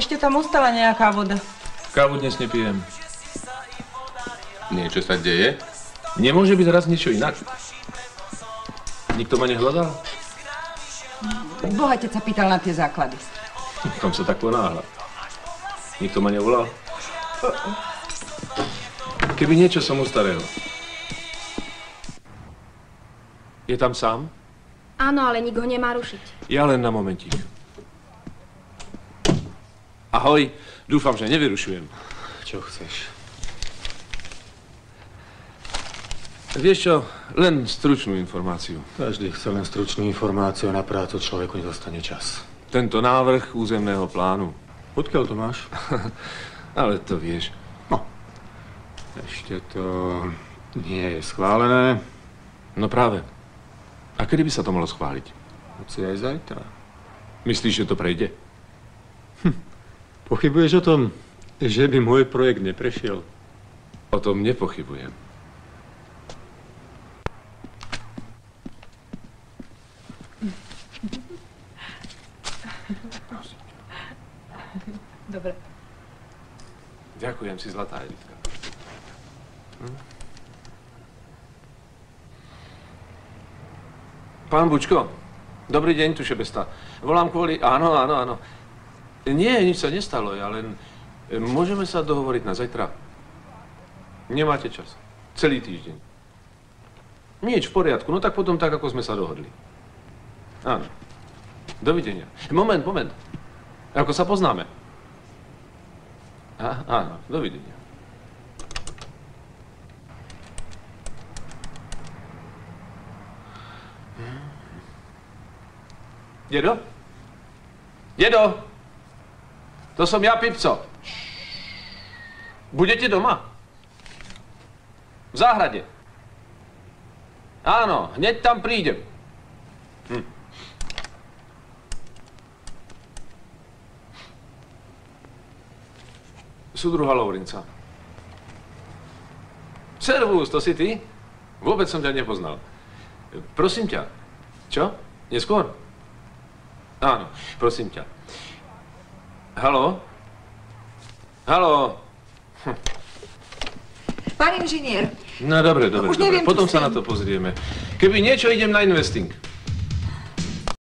ešte tam ostala nejaká voda. Kávu dnes nepijem. Niečo sa deje? Nemôže byť raz niečo inak. Nikto ma nehľadal? Bohatec sa pýtal na tie základy. Kam sa tak ponáhľa? Nikto ma nevolal? Keby niečo som u starého. Je tam sám? Áno, ale nik ho nemá rušiť. Ja len na momentík. Ahoj, dúfam, že nevyrušujem. Čo chceš? Vieš čo, len stručnú informáciu. Každý chce len stručnú informáciu, na prácu človeku nedostane čas. Tento návrh územného plánu. Odkiaľ to máš? Ale to vieš. No, ešte to nie je schválené. No práve. A kedy by sa to mohlo schváliť? Hoci aj zajtra. Myslíš, že to prejde? Pochybuješ o tom, že by môj projekt neprešiel? O tom nepochybujem. Dobre. Ďakujem si, zlatá Editka. Pán Bučko, dobrý deň, tu Šebesta. Volám kvôli... Áno. Nie, nič sa nestalo, ja len... Môžeme sa dohovoriť na zajtra? Nemáte čas. Celý týždeň. Nič, v poriadku. No tak potom tak, ako sme sa dohodli. Áno. Dovidenia. Moment. Ako sa poznáme? Áno, dovidenia. Dedo? To som ja, Pipco. Budete doma? V záhrade. Áno, hneď tam prídem. Súdruha Lovrinca. Servus, to si ty? Vôbec som ťa nepoznal. Prosím ťa. Čo? Neskôr? Áno, prosím ťa. Haló? Pán inžinier. No dobre. Už neviem, Potom čo sa na to pozrieme. Keby niečo, idem na investing.